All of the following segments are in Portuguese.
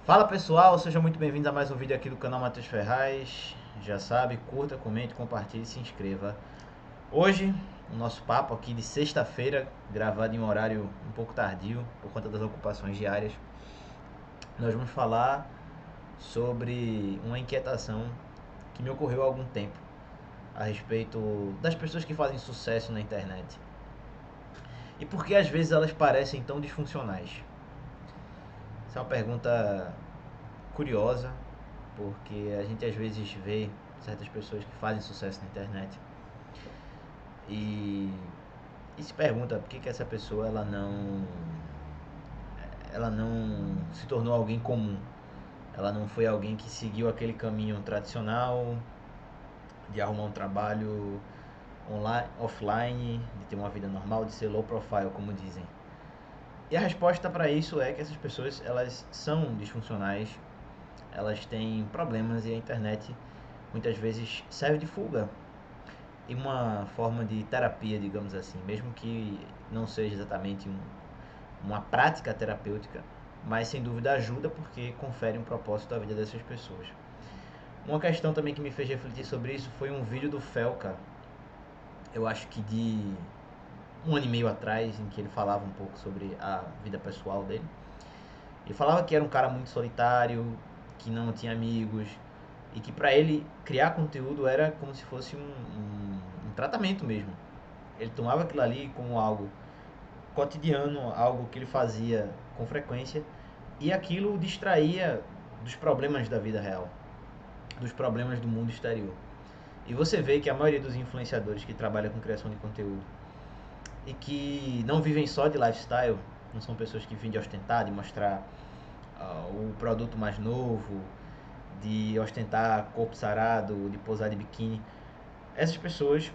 Fala pessoal, sejam muito bem-vindos a mais um vídeo aqui do canal Matheus Ferraz. Já sabe, curta, comente, compartilhe e se inscreva. Hoje, o nosso papo aqui de sexta-feira, gravado em um horário um pouco tardio, por conta das ocupações diárias. Nós vamos falar sobre uma inquietação que me ocorreu há algum tempo, a respeito das pessoas que fazem sucesso na internet. E por que às vezes elas parecem tão disfuncionais? Essa é uma pergunta curiosa, porque a gente às vezes vê certas pessoas que fazem sucesso na internet e, e se pergunta por que essa pessoa ela não se tornou alguém comum. Ela não foi alguém que seguiu aquele caminho tradicional de arrumar um trabalho online, offline, de ter uma vida normal, de ser low profile, como dizem. E a resposta para isso é que essas pessoas elas são disfuncionais, elas têm problemas e a internet muitas vezes serve de fuga e uma forma de terapia, digamos assim, mesmo que não seja exatamente uma prática terapêutica, mas sem dúvida ajuda porque confere um propósito à vida dessas pessoas. Uma questão também que me fez refletir sobre isso foi um vídeo do Felca, eu acho que de um ano e meio atrás, em que ele falava um pouco sobre a vida pessoal dele. Ele falava que era um cara muito solitário, que não tinha amigos, e que para ele criar conteúdo era como se fosse um tratamento mesmo. Ele tomava aquilo ali como algo cotidiano, algo que ele fazia com frequência, e aquilo o distraía dos problemas da vida real, dos problemas do mundo exterior. E você vê que a maioria dos influenciadores que trabalham com criação de conteúdo e que não vivem só de lifestyle, não são pessoas que vivem de ostentar, de mostrar o produto mais novo, de ostentar corpo sarado, de posar de biquíni. Essas pessoas,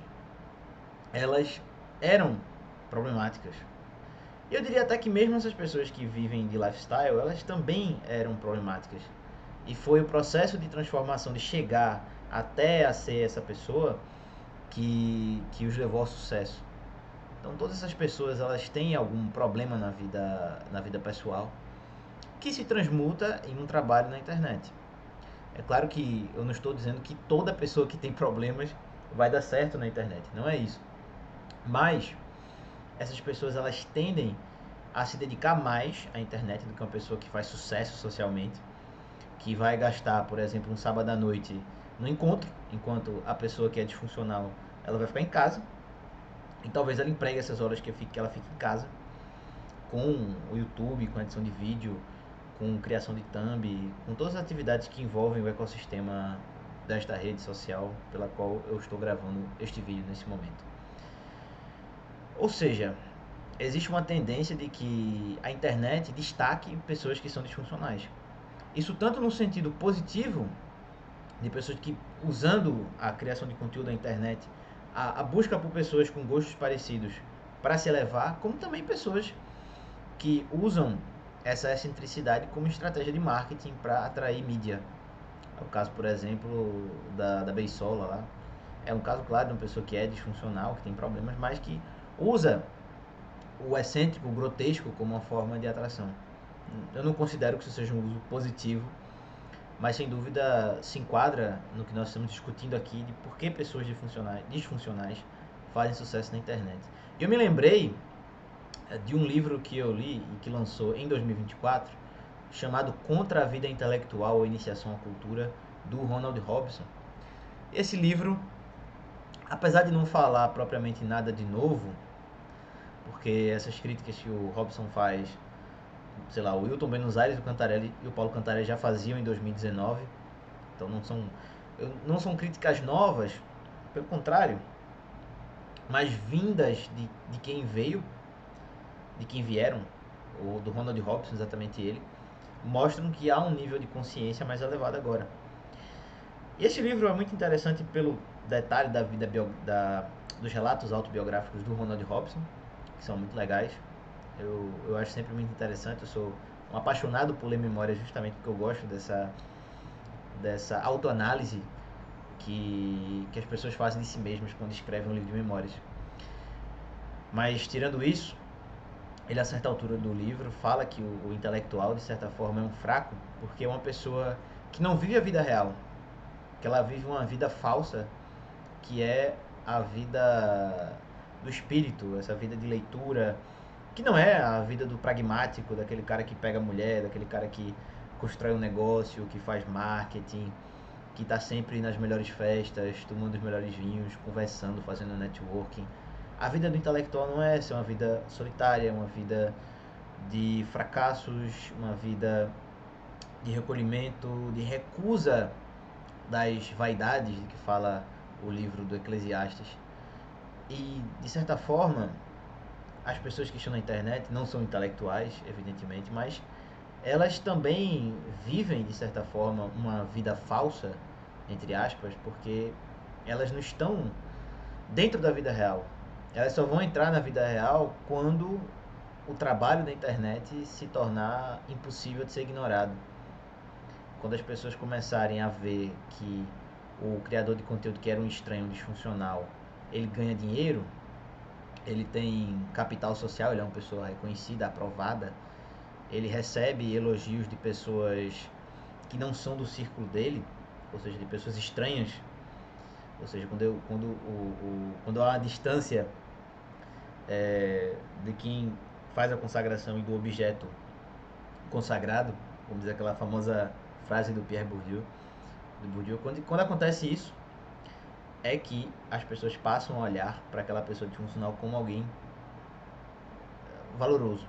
elas eram problemáticas. E eu diria até que mesmo essas pessoas que vivem de lifestyle, elas também eram problemáticas. E foi o processo de transformação, de chegar até a ser essa pessoa, que os levou ao sucesso. Então todas essas pessoas, elas têm algum problema na vida pessoal, que se transmuta em um trabalho na internet. É claro que eu não estou dizendo que toda pessoa que tem problemas vai dar certo na internet, não é isso. Mas essas pessoas elas tendem a se dedicar mais à internet do que uma pessoa que faz sucesso socialmente, que vai gastar, por exemplo, um sábado à noite no encontro, enquanto a pessoa que é disfuncional ela vai ficar em casa. E talvez ela empregue essas horas que ela fique em casa com o YouTube, com a edição de vídeo, com criação de thumb, com todas as atividades que envolvem o ecossistema desta rede social pela qual eu estou gravando este vídeo nesse momento. Ou seja, existe uma tendência de que a internet destaque pessoas que são disfuncionais. Isso tanto no sentido positivo, de pessoas que usando a criação de conteúdo da internet, a busca por pessoas com gostos parecidos para se elevar, como também pessoas que usam essa excentricidade como estratégia de marketing para atrair mídia. É o caso, por exemplo, da Beisola lá. É um caso claro de uma pessoa que é disfuncional, que tem problemas, mas que usa o excêntrico, o grotesco como uma forma de atração. Eu não considero que isso seja um uso positivo, mas sem dúvida se enquadra no que nós estamos discutindo aqui de por que pessoas disfuncionais fazem sucesso na internet. Eu me lembrei de um livro que eu li e que lançou em 2024, chamado Contra a Vida Intelectual ou Iniciação à Cultura, do Ronald Robson. Esse livro, apesar de não falar propriamente nada de novo, porque essas críticas que o Robson faz, sei lá, o Wilton Buenos Aires, o Cantarelli e o Paulo Cantarelli já faziam em 2019, então não são críticas novas, pelo contrário, mas vindas de quem veio, de quem vieram, ou do Ronald Robson, exatamente ele, mostram que há um nível de consciência mais elevado agora. E esse livro é muito interessante pelo detalhe da vida dos relatos autobiográficos do Ronald Robson, que são muito legais. Eu acho sempre muito interessante. Eu sou um apaixonado por ler memórias justamente porque eu gosto dessa autoanálise que as pessoas fazem de si mesmas quando escrevem um livro de memórias. Mas tirando isso, ele a certa altura do livro fala que o intelectual, de certa forma, é um fraco, porque é uma pessoa que não vive a vida real, que ela vive uma vida falsa, que é a vida do espírito, essa vida de leitura, que não é a vida do pragmático, daquele cara que pega mulher, daquele cara que constrói um negócio, que faz marketing, que está sempre nas melhores festas, tomando os melhores vinhos, conversando, fazendo networking. A vida do intelectual não é essa, é uma vida solitária, é uma vida de fracassos, uma vida de recolhimento, de recusa das vaidades de que fala o livro do Eclesiastes. E, de certa forma, as pessoas que estão na internet não são intelectuais, evidentemente, mas elas também vivem, de certa forma, uma vida falsa, entre aspas, porque elas não estão dentro da vida real. Elas só vão entrar na vida real quando o trabalho da internet se tornar impossível de ser ignorado. Quando as pessoas começarem a ver que o criador de conteúdo, que era um estranho, um disfuncional, ele ganha dinheiro, ele tem capital social, ele é uma pessoa reconhecida, aprovada, ele recebe elogios de pessoas que não são do círculo dele, ou seja, de pessoas estranhas, ou seja, quando há uma distância de quem faz a consagração e do objeto consagrado, vamos dizer aquela famosa frase do Pierre Bourdieu, quando acontece isso, é que as pessoas passam a olhar para aquela pessoa disfuncional como alguém valoroso.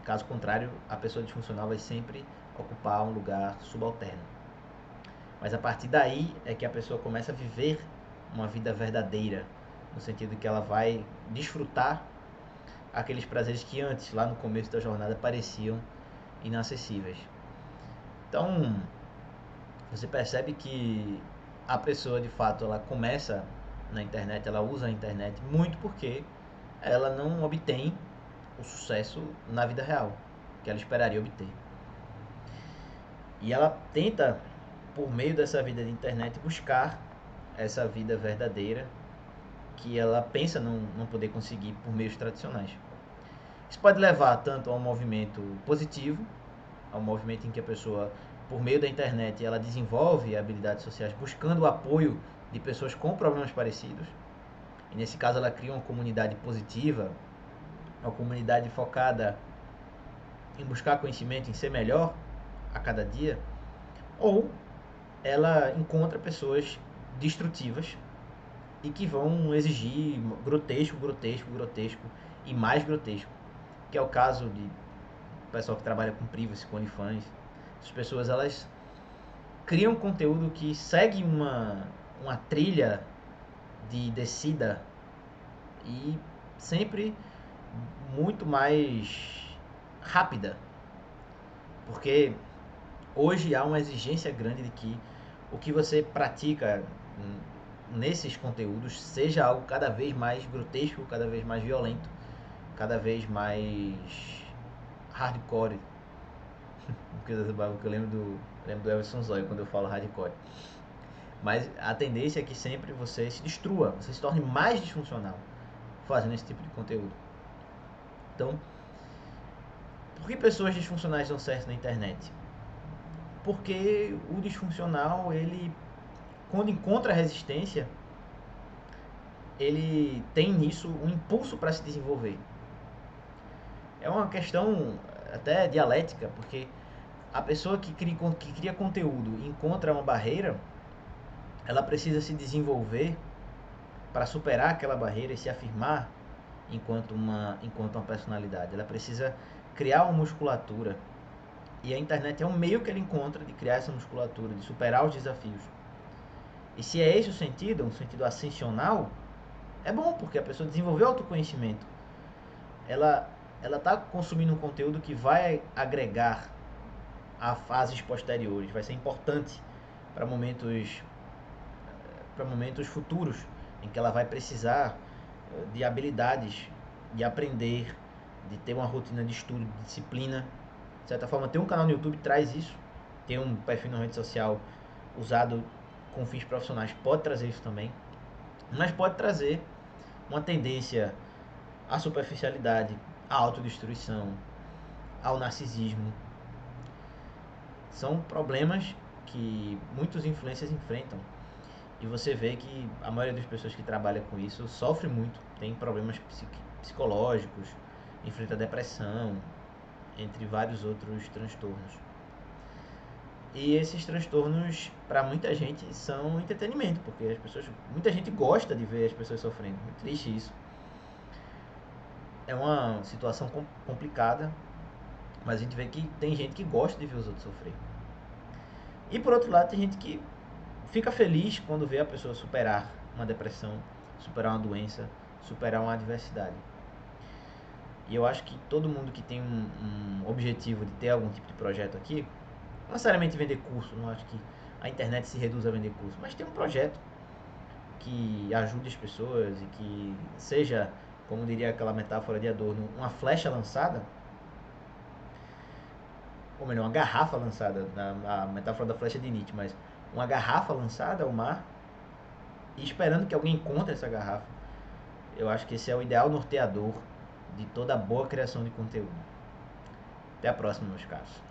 Caso contrário, a pessoa disfuncional vai sempre ocupar um lugar subalterno. Mas a partir daí é que a pessoa começa a viver uma vida verdadeira, no sentido que ela vai desfrutar aqueles prazeres que antes, lá no começo da jornada, pareciam inacessíveis. Então, você percebe que a pessoa, de fato, ela começa na internet, ela usa a internet muito porque ela não obtém o sucesso na vida real que ela esperaria obter. E ela tenta, por meio dessa vida de internet, buscar essa vida verdadeira que ela pensa não poder conseguir por meios tradicionais. Isso pode levar tanto a um movimento positivo, a um movimento em que a pessoa, por meio da internet, ela desenvolve habilidades sociais buscando o apoio de pessoas com problemas parecidos. E nesse caso ela cria uma comunidade positiva, uma comunidade focada em buscar conhecimento, em ser melhor a cada dia. Ou ela encontra pessoas destrutivas e que vão exigir grotesco, grotesco, grotesco e mais grotesco, que é o caso de pessoal que trabalha com privacy, com OnlyFans. As pessoas, elas criam conteúdo que segue uma trilha de descida e sempre muito mais rápida, porque hoje há uma exigência grande de que o que você pratica nesses conteúdos seja algo cada vez mais grotesco, cada vez mais violento, cada vez mais hardcore. Porque eu lembro do Everson Zoy quando eu falo hardcore. Mas a tendência é que sempre você se destrua, você se torne mais disfuncional fazendo esse tipo de conteúdo. Então, por que pessoas disfuncionais dão certo na internet? Porque o disfuncional, ele, quando encontra resistência, ele tem nisso um impulso para se desenvolver. É uma questão até dialética, porque a pessoa que cria conteúdo e encontra uma barreira, ela precisa se desenvolver para superar aquela barreira e se afirmar enquanto uma personalidade. Ela precisa criar uma musculatura. E a internet é um meio que ele encontra de criar essa musculatura, de superar os desafios. E se é esse o sentido, um sentido ascensional, é bom, porque a pessoa desenvolveu autoconhecimento. Ela está consumindo um conteúdo que vai agregar a fases posteriores, vai ser importante para momentos futuros, em que ela vai precisar de habilidades, de aprender, de ter uma rotina de estudo, de disciplina. De certa forma, ter um canal no YouTube traz isso. Ter um perfil na rede social usado com fins profissionais pode trazer isso também. Mas pode trazer uma tendência à superficialidade, à autodestruição, ao narcisismo. São problemas que muitos influencers enfrentam. E você vê que a maioria das pessoas que trabalham com isso sofre muito, tem problemas psicológicos, enfrenta depressão, entre vários outros transtornos. E esses transtornos, para muita gente, são entretenimento, porque as pessoas, muita gente gosta de ver as pessoas sofrendo. Muito triste isso. É uma situação complicada, mas a gente vê que tem gente que gosta de ver os outros sofrer. E por outro lado, tem gente que fica feliz quando vê a pessoa superar uma depressão, superar uma doença, superar uma adversidade. E eu acho que todo mundo que tem um objetivo de ter algum tipo de projeto aqui, não necessariamente vender curso, não acho que a internet se reduz a vender curso, mas ter um projeto que ajude as pessoas e que seja, como diria aquela metáfora de Adorno, uma flecha lançada, ou melhor, uma garrafa lançada, a metáfora da flecha de Nietzsche, mas uma garrafa lançada ao mar e esperando que alguém encontre essa garrafa. Eu acho que esse é o ideal norteador de toda boa criação de conteúdo. Até a próxima, meus caros.